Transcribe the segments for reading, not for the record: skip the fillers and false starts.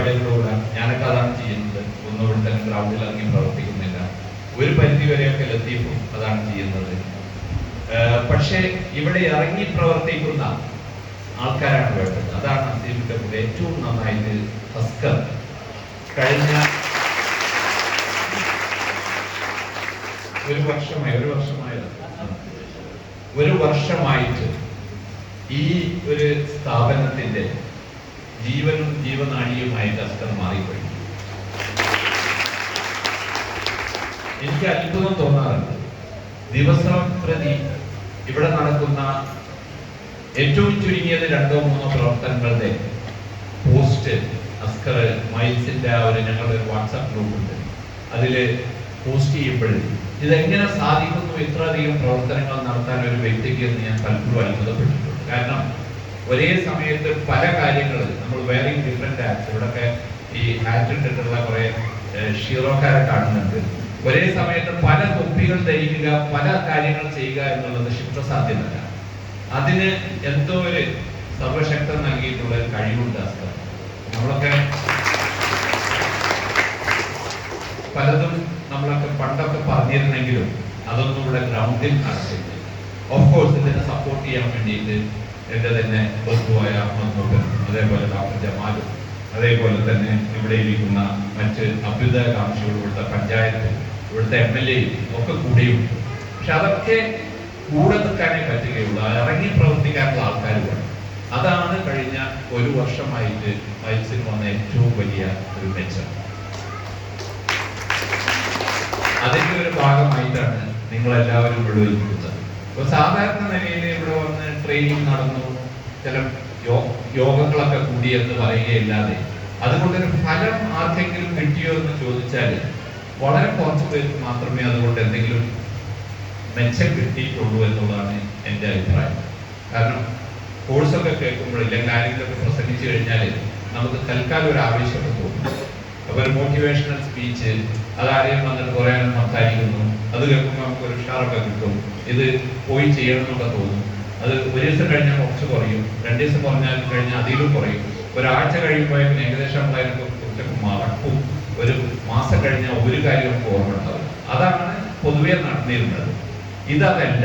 പരിപാടികളോട് ഞാനൊക്കെ അതാണ് ചെയ്യുന്നത്. ഒന്നും ഇവിടെ തന്നെ ഗ്രൗണ്ടിൽ ഇറങ്ങി പ്രവർത്തിക്കുന്നില്ല. ഒരു പരിധി വരെയൊക്കെ ലത്തീഫും അതാണ് ചെയ്യുന്നത്. പക്ഷേ ഇവിടെ ഇറങ്ങി പ്രവർത്തിക്കുന്ന ആൾക്കാരാണ് വേണ്ടത്. അതാണ് അസീമിന്റെ കൂടെ ഏറ്റവും നന്നായിട്ട് ഹസ്കർ കഴിഞ്ഞ ഒരു വർഷമായിട്ട് ഈ ഒരു സ്ഥാപനത്തിന്റെ ജീവനും ജീവനാടിയുമായിട്ട് ഹസ്കർ മാറിക്കഴിഞ്ഞു. എനിക്ക് അത്ഭുതം തോന്നാറുണ്ട്. ദിവസം പ്രതി ഇവിടെ നടക്കുന്ന ഏറ്റവും ചുരുങ്ങിയത് 2-3 പ്രവർത്തനങ്ങളുടെ പോസ്റ്റ് അസ്കർ മൈൽസിന്റെ ഞങ്ങളുടെ ഒരു വാട്സാപ്പ് ഗ്രൂപ്പ് ഉണ്ട്, അതിൽ പോസ്റ്റ് ചെയ്യുമ്പോഴും ഇതെങ്ങനെ സാധിക്കുന്നു ഇത്രയധികം പ്രവർത്തനങ്ങൾ നടത്താൻ ഒരു വ്യക്തിക്ക് എന്ന് ഞാൻ പലപ്പോഴും അത്ഭുതപ്പെട്ടിട്ടുണ്ട്. കാരണം ഒരേ സമയത്ത് പല കാര്യങ്ങൾ നമ്മൾ വെയറിംഗ് ഡിഫറെന്റ് ഹാറ്റ്സ്, ഇവിടൊക്കെ ഈ ഹാറ്റ് ഇട്ടിട്ടുള്ള കുറെ ഷീറോക്കാരെ കാണുന്നുണ്ട്. ഒരേ സമയത്ത് പല തൊപ്പികൾ ധരിക്കുക, പല കാര്യങ്ങൾ ചെയ്യുക എന്നുള്ളത് ശിക്ഷസാധ്യമല്ല. അതിന് എന്തോ ഒരു സർവശക്തം നൽകിയിട്ടുള്ള ഒരു കഴിവുണ്ട് അസ്കർ. നമ്മളൊക്കെ പലതും നമ്മളൊക്കെ പണ്ടൊക്കെ പറഞ്ഞിരുന്നെങ്കിലും അതൊന്നും ഇവിടെ ഗ്രൗണ്ടിൽ നടത്തില്ല. ഓഫ്കോഴ്സ് ഇതിനെ സപ്പോർട്ട് ചെയ്യാൻ വേണ്ടിയിട്ട് എന്റെ തന്നെ ബന്ധുവായ അഹമ്മദ്, അതേപോലെ ഡോക്ടർ ജമാലും, അതേപോലെ തന്നെ ഇവിടെ ഇരിക്കുന്ന മറ്റ് അഭ്യുദയകാംക്ഷികൾ, ഇവിടുത്തെ പഞ്ചായത്ത്, ഇവിടുത്തെ MLA ഒക്കെ കൂടെയുണ്ട്. പക്ഷെ അതൊക്കെ കൂടെ നിൽക്കാനേ പറ്റുകയുള്ളൂ. ഇറങ്ങി പ്രവർത്തിക്കാനുള്ള ആൾക്കാർ വേണം. അതാണ് കഴിഞ്ഞ ഒരു വർഷമായിട്ട് മൈൽസിന് വന്ന ഏറ്റവും വലിയ ഒരു മെച്ചം. അതിന്റെ ഒരു ഭാഗമായിട്ടാണ് നിങ്ങളെല്ലാവരും ഇവിടെ ഇരിക്കുന്നത്. അപ്പൊ സാധാരണ നിലയിൽ ഇവിടെ വന്ന് ട്രെയിനിങ് നടന്നു, ചില യോഗങ്ങളൊക്കെ കൂടി എന്ന് പറയുകയല്ലാതെ അതുകൊണ്ടൊരു ഫലം ആർക്കെങ്കിലും കിട്ടിയോ എന്ന് ചോദിച്ചാൽ വളരെ കുറച്ച് പേർക്ക് മാത്രമേ അതുകൊണ്ട് എന്തെങ്കിലും മെച്ചം കിട്ടിയിട്ടുള്ളൂ എന്നുള്ളതാണ് എൻ്റെ അഭിപ്രായം. കാരണം കോഴ്സൊക്കെ കേൾക്കുമ്പോൾ ഇല്ലെങ്കിൽ ആരെങ്കിലുമൊക്കെ പ്രസംഗിച്ചു കഴിഞ്ഞാൽ നമുക്ക് തൽക്കാലം ഒരു ആവേശമൊക്കെ തോന്നും. അപ്പൊ ഒരു മോട്ടിവേഷണൽ സ്പീച്ച്, അതാരെയും വന്നിട്ട് കുറേ സംസാരിക്കുന്നു, അത് കേൾക്കുമ്പോൾ നമുക്ക് ഒരു ഉഷാറൊക്കെ കിട്ടും, ഇത് പോയി ചെയ്യണമെന്നൊക്കെ തോന്നും. അത് ഒരു ദിവസം കഴിഞ്ഞാൽ കുറച്ച് കുറയും, 2 ദിവസം കഴിഞ്ഞാൽ അതിലും കുറയും, ഒരാഴ്ച കഴിയുമ്പോഴേക്കും ഏകദേശം നമ്മളതിനെ കുറിച്ചൊക്കെ മറക്കും, ഒരു മാസം കഴിഞ്ഞാൽ ഒരു കാര്യം നമുക്ക് ഓർമ്മ ഉണ്ടാവും. അതാണ് പൊതുവെ നടന്നിരുന്നത്. ഇതല്ല,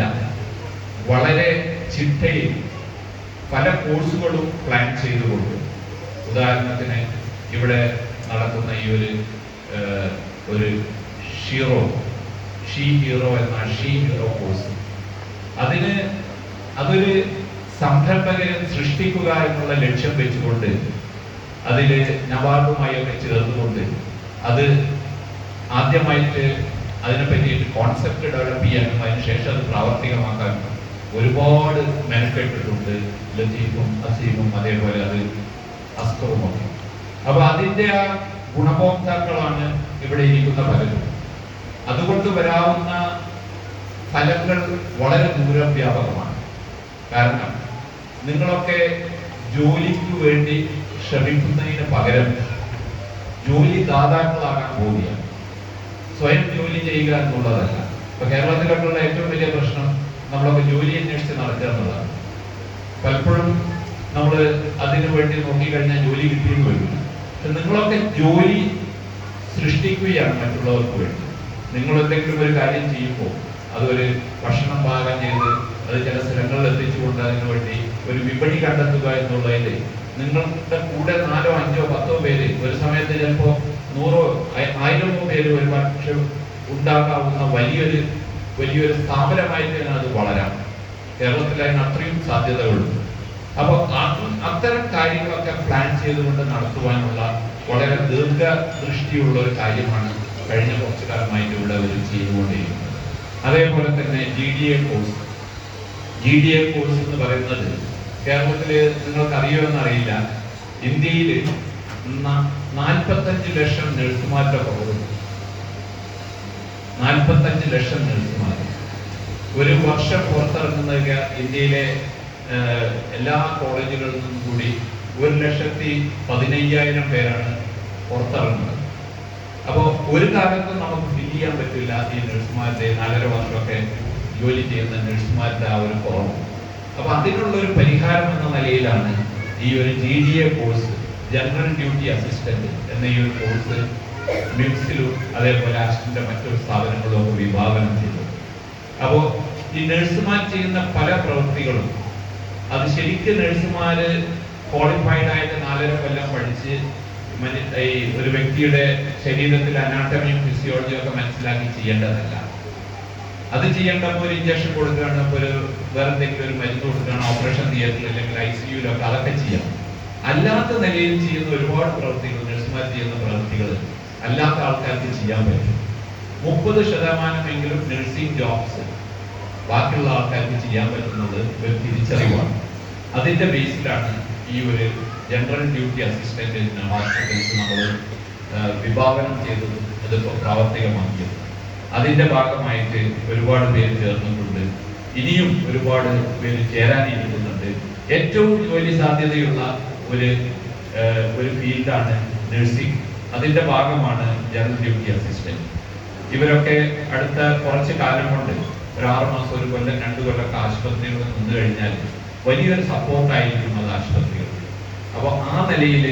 വളരെ ചിട്ടയിൽ പല കോഴ്സുകളും പ്ലാൻ ചെയ്തുകൊണ്ട്, ഉദാഹരണത്തിന് ഇവിടെ നടക്കുന്ന ഈ ഒരു ഷീ ഹീറോ കോഴ്സ്, അതൊരു സംരംഭകരെ സൃഷ്ടിക്കുക എന്നുള്ള ലക്ഷ്യം വെച്ചുകൊണ്ട് അതിൽ നവാബുമായി ഒക്കെ ചേർന്നുകൊണ്ട് അത് ആദ്യമായിട്ട് അതിനെ പറ്റിയിട്ട് കോൺസെപ്റ്റ് ഡെവലപ്പ് ചെയ്യാനും അതിനുശേഷം അത് പ്രാവർത്തികമാക്കാനും ഒരുപാട് മെനക്കെട്ടിട്ടുണ്ട് ലത്തീഫും അസീമും, അതേപോലെ അത് അസ്കറും ഒക്കെ. അപ്പൊ അതിന്റെ ആ ഗുണഭോക്താക്കളാണ് ഇവിടെ ഇരിക്കുന്ന പലരും. അതുകൊണ്ട് വരാവുന്ന ഫലങ്ങൾ വളരെ ദൂരവ്യാപകമാണ്. കാരണം നിങ്ങളൊക്കെ ജോലിക്ക് വേണ്ടി ശ്രമിക്കുന്നതിന് പകരം ജോലി ദാതാക്കളാകാൻ പോവുകയാണ്. സ്വയം ജോലി ചെയ്യുക എന്നുള്ളതല്ല. ഇപ്പൊ കേരളത്തിലൊക്കെയുള്ള ഏറ്റവും വലിയ പ്രശ്നം നമ്മളൊക്കെ ജോലി അന്വേഷിച്ച് നടക്കുക എന്നുള്ളതാണ്. പലപ്പോഴും നമ്മൾ അതിനു വേണ്ടി നോക്കിക്കഴിഞ്ഞാൽ ജോലി കിട്ടിയെന്ന് വരില്ല. പക്ഷെ നിങ്ങളൊക്കെ ജോലി സൃഷ്ടിക്കുകയാണ് മറ്റുള്ളവർക്ക് വേണ്ടി. നിങ്ങൾ എന്തെങ്കിലും ഒരു കാര്യം ചെയ്യുമ്പോൾ അതൊരു ഭക്ഷണം പാകം ചെയ്ത് അത് ചില സ്ഥലങ്ങളിൽ എത്തിച്ചുകൊണ്ട് അതിനു വേണ്ടി ഒരു വിപണി കണ്ടെത്തുക എന്നുള്ളതിൽ നിങ്ങളുടെ കൂടെ 4, 5, 10 പേര്, ഒരു സമയത്ത് ചിലപ്പോൾ 100, 1000 പേര് ഒരു പക്ഷെ ഉണ്ടാകാവുന്ന വലിയൊരു സ്ഥാപനമായിട്ട് തന്നെ അത് വളരാം. കേരളത്തിൽ അതിന് അത്രയും സാധ്യതകളുണ്ട്. അപ്പൊ അത്തരം കാര്യങ്ങളൊക്കെ പ്ലാൻ ചെയ്തുകൊണ്ട് നടത്തുവാനുള്ള വളരെ ദീർഘദൃഷ്ടിയുള്ള ഒരു കാര്യമാണ് കഴിഞ്ഞ കുറച്ചു കാലമായിട്ട് ഇവിടെ അവർ ചെയ്തുകൊണ്ടിരിക്കുന്നത്. അതേപോലെ തന്നെ GDA കോഴ്സ് എന്ന് പറയുന്നത് കേരളത്തില് നിങ്ങൾക്ക് അറിയുമെന്നറിയില്ല, ഇന്ത്യയിൽ 45 ലക്ഷം നഴ്സുമാരുടെ കുറവുണ്ട്. 45 ലക്ഷം നഴ്സുമാർ ഒരു വർഷം പുറത്തിറങ്ങുന്ന ഇന്ത്യയിലെ എല്ലാ കോളേജുകളിൽ നിന്നും കൂടി 1,15,000 പേരാണ് പുറത്തിറങ്ങുന്നത്. അപ്പോൾ ഒരു കാലത്തും നമുക്ക് ഫിൽ ചെയ്യാൻ പറ്റില്ല ഈ നഴ്സുമാരുടെ 4.5 വർഷമൊക്കെ ജോലി ചെയ്യുന്ന നഴ്സുമാരുടെ ആ ഒരു കുറവ്. അപ്പൊ അതിനുള്ള ഒരു പരിഹാരം എന്ന നിലയിലാണ് ഈ ഒരു GDA course general duty assistant എന്ന ഈ ഒരു കോഴ്സ് മിംസിലും അതേപോലെ ആസ്റ്റിന്റെ മറ്റൊരു സ്ഥാപനങ്ങളിലും ഒക്കെ വിഭാവനം ചെയ്തു. അപ്പോൾ ഈ നഴ്സുമാർ ചെയ്യുന്ന പല പ്രവൃത്തികളും അത് ശരിക്കും നഴ്സുമാര് ക്വാളിഫൈഡ് ആയിട്ട് 4.5 കൊല്ലം പഠിച്ച് ഈ ഒരു വ്യക്തിയുടെ ശരീരത്തിൽ അനാട്ടമിയും ഫിസിയോളജിയും ഒക്കെ മനസ്സിലാക്കി ചെയ്യേണ്ടതല്ല. അത് ചെയ്യേണ്ടപ്പോൾ ഒരു ഇഞ്ചക്ഷൻ കൊടുക്കുകയാണ്, അപ്പോൾ ഒരു വേറെ എന്തെങ്കിലും ഒരു മരുന്ന് കൊടുക്കുകയാണ്, ഓപ്പറേഷൻ തിയേറ്ററിൽ അല്ലെങ്കിൽ ICUയിലൊക്കെ അതൊക്കെ ചെയ്യാം. അല്ലാത്ത നിലയിൽ ചെയ്യുന്ന ഒരുപാട് പ്രവൃത്തികൾ, നഴ്സുമാർ ചെയ്യുന്ന പ്രവൃത്തികൾ അല്ലാത്ത ആൾക്കാർക്ക് ചെയ്യാൻ പറ്റും. 30% നഴ്സിംഗ് ജോബ്സ് ബാക്കിയുള്ള ആൾക്കാർക്ക് ചെയ്യാൻ പറ്റുന്നത് ഒരു തിരിച്ചറിവാണ്. അതിന്റെ ബേസിലാണ് ഈ ഒരു ജനറൽ ഡ്യൂട്ടി അസിസ്റ്റന്റ് ഹോസ്പിറ്റൽസ് നമ്മൾ വിഭാവനം ചെയ്തത്, അതിപ്പോൾ പ്രാവർത്തികമാക്കിയത്. അതിന്റെ ഭാഗമായിട്ട് ഒരുപാട് പേര് ചേർന്നിട്ടുണ്ട്. ഇനിയും ഒരുപാട് പേര് ചേരാനിരിക്കുന്നുണ്ട്. ഏറ്റവും ജോലി സാധ്യതയുള്ള ഒരു ഫീൽഡാണ് നഴ്സിംഗ്. അതിന്റെ ഭാഗമാണ് ജനറൽ ഡ്യൂട്ടി അസിസ്റ്റന്റ്. ഇവരൊക്കെ അടുത്ത കുറച്ച് കാലം കൊണ്ട് ഒരു 6 മാസം, 1 കൊല്ലം, 2 കൊല്ലമൊക്കെ ആശുപത്രികളിൽ നിന്ന് കഴിഞ്ഞാൽ വലിയൊരു സപ്പോർട്ടായിരിക്കും അത് ആശുപത്രികൾ. അപ്പോൾ ആ നിലയിൽ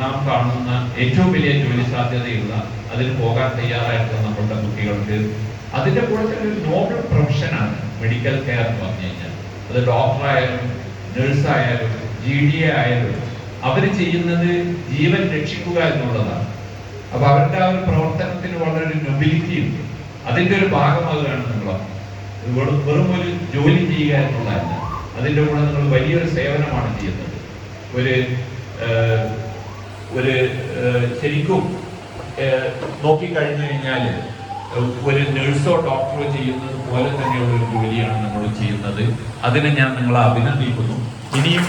നാം കാണുന്ന ഏറ്റവും വലിയ ജോലി സാധ്യതയുള്ള, അതിന് പോകാൻ തയ്യാറായിട്ടുള്ള നമ്മളുടെ കുട്ടികൾക്ക് അതിന്റെ കൂടെ തന്നെ ഒരു നോബൽ പ്രൊഫഷനാണ് മെഡിക്കൽ കെയർ എന്ന് പറഞ്ഞു കഴിഞ്ഞാൽ. അത് ഡോക്ടറായാലും നഴ്സായാലും GDA ആയാലും അവർ ചെയ്യുന്നത് ജീവൻ രക്ഷിക്കുക എന്നുള്ളതാണ്. അപ്പൊ അവരുടെ ആ ഒരു പ്രവർത്തനത്തിന് വളരെ ഒരു നൊബിലിറ്റി ഉണ്ട്. അതിന്റെ ഒരു ഭാഗമാകുകയാണ് നിങ്ങൾ. വെറും ഒരു ജോലി ചെയ്യുക എന്നുള്ളതല്ല, അതിന്റെ കൂടെ നിങ്ങൾ വലിയൊരു സേവനമാണ് ചെയ്യുന്നത്. ഒരു ശരിക്കും നോക്കിക്കഴിഞ്ഞു കഴിഞ്ഞാൽ ഒരു നഴ്സോ ഡോക്ടറോ ചെയ്യുന്നത് പോലെ തന്നെയുള്ള ഒരു ജോലിയാണ് നമ്മൾ ചെയ്യുന്നത്. അതിനെ ഞാൻ നിങ്ങളെ അഭിനന്ദിക്കുന്നു. ഇനിയും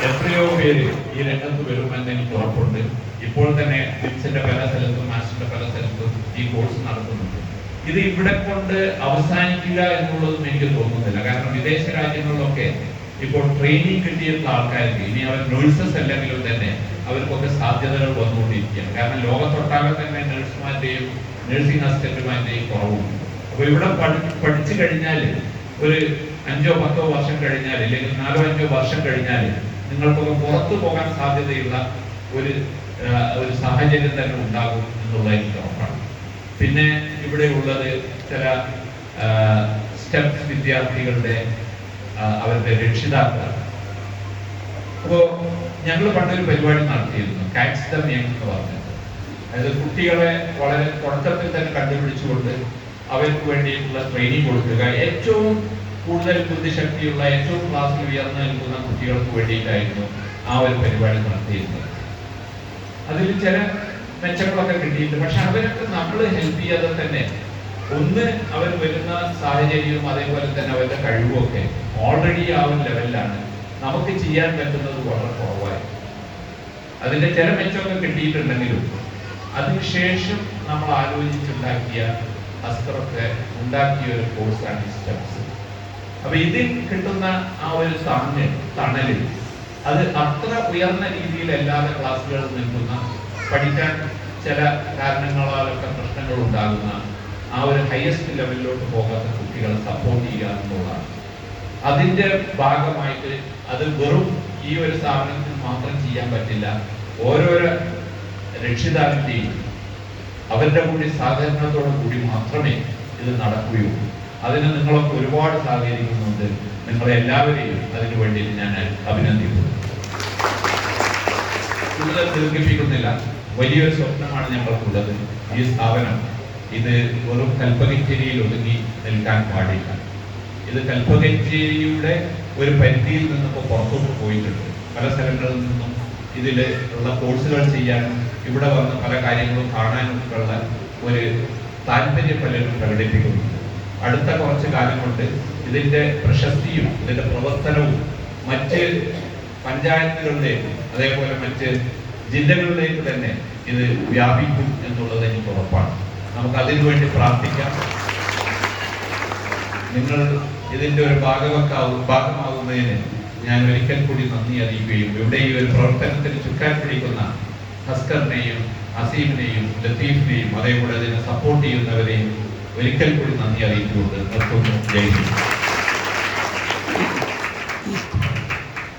എത്രയോ പേര് ഈ രംഗത്ത് വരുമെന്ന് എനിക്ക് ഉറപ്പുണ്ട്. ഇപ്പോൾ തന്നെ മിംസിന്റെ പല സ്ഥലത്തും മാസ്റ്ററിന്റെ പല സ്ഥലത്തും ഈ കോഴ്സ് നടക്കുന്നുണ്ട്. ഇത് ഇവിടെ കൊണ്ട് അവസാനിക്കുക എന്നുള്ളതും എനിക്ക് തോന്നുന്നില്ല. കാരണം വിദേശ രാജ്യങ്ങളിലൊക്കെ ഇപ്പോൾ ട്രെയിനിങ് കിട്ടിയിട്ടുള്ള ആൾക്കാർക്ക് ഇനി അവർ നഴ്സസ് അല്ലെങ്കിലും തന്നെ അവർക്കൊക്കെ സാധ്യതകൾ വന്നുകൊണ്ടിരിക്കുകയാണ്. കാരണം ലോകത്തൊട്ടാകെ തന്നെ നഴ്സുമാരുടെയും നഴ്സിംഗ് അസിസ്റ്റന്റുമാരുടെയും കുറവുണ്ട്. അപ്പൊ ഇവിടെ പഠിച്ചു കഴിഞ്ഞാൽ ഒരു 5 or 10 വർഷം കഴിഞ്ഞാൽ, അല്ലെങ്കിൽ 4 or 5 വർഷം കഴിഞ്ഞാൽ നിങ്ങൾക്കൊക്കെ പുറത്തു പോകാൻ സാധ്യതയുള്ള ഒരു സാഹചര്യം തന്നെ ഉണ്ടാകും എന്നുള്ളത് എനിക്ക് ഉറപ്പാണ്. പിന്നെ ഇവിടെ ഉള്ളത് ചില സ്റ്റെപ്സ് വിദ്യാർത്ഥികളുടെ അവരുടെ രക്ഷിതാക്കളാണ്. അപ്പോ ഞങ്ങൾ പണ്ടൊരു പരിപാടി നടത്തിയിരുന്നു, കാറ്റ്സ് ദ യങ് എന്ന് പറഞ്ഞത്. അതായത് കുട്ടികളെ വളരെ തുടക്കത്തിൽ തന്നെ കണ്ടുപിടിച്ചുകൊണ്ട് അവർക്ക് വേണ്ടിയിട്ടുള്ള ട്രെയിനിങ് കൊടുക്കുക. ഏറ്റവും കൂടുതൽ ബുദ്ധിശക്തിയുള്ള, ഏറ്റവും ക്ലാസ്സിൽ ഉയർന്നു നിൽക്കുന്ന കുട്ടികൾക്ക് വേണ്ടിയിട്ടായിരുന്നു ആ ഒരു പരിപാടി നടത്തിയിരുന്നത്. അതിൽ ചില മെച്ചങ്ങളൊക്കെ കിട്ടിയിട്ടുണ്ട്. പക്ഷെ അവരൊക്കെ നമ്മൾ ഹെൽപ്പ് ചെയ്യാതെ തന്നെ അവർ വരുന്ന സാഹചര്യവും അതേപോലെ തന്നെ അവരുടെ കഴിവുമൊക്കെ ഓൾറെഡി ആ ഒരു ലെവലിലാണ്. നമുക്ക് ചെയ്യാൻ പറ്റുന്നത് വളരെ കുറവായി. അതിന്റെ ചില മെച്ചമൊക്കെ കിട്ടിയിട്ടുണ്ടെങ്കിലും അതിനുശേഷം നമ്മൾ ആലോചിച്ചുണ്ടാക്കിയ അസ്ത്രമൊക്കെ ഉണ്ടാക്കിയ ഒരു കോഴ്സാണ് ഈ സ്റ്റെപ്സ്. അപ്പൊ ഇതിൽ കിട്ടുന്ന ആ ഒരു തണലിൽ അത് അത്ര ഉയർന്ന രീതിയിലല്ലാതെ ക്ലാസ്സുകളിൽ നിൽക്കുന്ന, പഠിക്കാൻ ചില കാരണങ്ങളാലൊക്കെ പ്രശ്നങ്ങൾ ഉണ്ടാകുന്ന ആ ഒരു ഹയസ്റ്റ് ലെവലിലോട്ട് പോകാത്ത കുട്ടികളെ സപ്പോർട്ട് ചെയ്യുക എന്നുള്ളതാണ്. അതിന്റെ ഭാഗമായിട്ട് അത് വെറും ഈ ഒരു സ്ഥാപനത്തിൽ മാത്രം ചെയ്യാൻ പറ്റില്ല. ഓരോരോ രക്ഷിതാവിന്റെയും അവരുടെ കൂടി സഹകരണത്തോടു കൂടി മാത്രമേ ഇത് നടക്കുകയുള്ളൂ. അതിന് നിങ്ങളൊക്കെ ഒരുപാട് സഹകരിക്കുന്നുണ്ട്. നിങ്ങളെ എല്ലാവരെയും അതിനു വേണ്ടി ഞാൻ അഭിനന്ദിക്കുന്നു. കൂടുതൽ ദീർഘിപ്പിക്കുന്നില്ല. വലിയൊരു സ്വപ്നമാണ് ഞങ്ങൾക്കുള്ളത്. ഈ സ്ഥാപനം ഇത് വെറും കൽപ്പകഞ്ചേരിയിൽ ഒതുങ്ങി നിൽക്കാൻ പാടില്ല. ഇത് കൽപ്പകഞ്ചേരിയുടെ ഒരു പരിധിയിൽ നിന്നിപ്പോൾ പുറത്തോട്ട് പോയിട്ടുണ്ട്. പല സ്ഥലങ്ങളിൽ നിന്നും ഇതിൽ ഉള്ള കോഴ്സുകൾ ചെയ്യാനും ഇവിടെ വന്ന് പല കാര്യങ്ങളും കാണാനും ഉള്ള ഒരു താല്പര്യം പലരും പ്രകടിപ്പിക്കുന്നുണ്ട്. അടുത്ത കുറച്ച് കാലം കൊണ്ട് ഇതിന്റെ പ്രശസ്തിയും ഇതിന്റെ പ്രവർത്തനവും മറ്റ് പഞ്ചായത്തുകളിലേക്ക് അതേപോലെ മറ്റ് ജില്ലകളിലേക്ക് തന്നെ ഇത് വ്യാപിക്കും എന്നുള്ളത് എനിക്ക് ഉറപ്പാണ്. നമുക്ക് അതിനു വേണ്ടി പ്രാർത്ഥിക്കാം. നിങ്ങൾ ഇതിന്റെ ഒരു ഭാഗമാകുന്നതിന് ഞാൻ ഒരിക്കൽ കൂടി നന്ദി അറിയിക്കുകയും ഇവിടെ ഈ ഒരു പ്രവർത്തനത്തിന് ചുക്കാൻ പിടിക്കുന്ന ഹസ്കറിനെയും അസീമിനെയും ലത്തീഫിനെയും അതേപോലെ അതിനെ സപ്പോർട്ട് ചെയ്യുന്നവരെയും ഒരിക്കൽ കൂടി നന്ദി അറിയിച്ചുകൊണ്ട് നിർത്തുന്നു. ജയ് ഹിന്ദ്.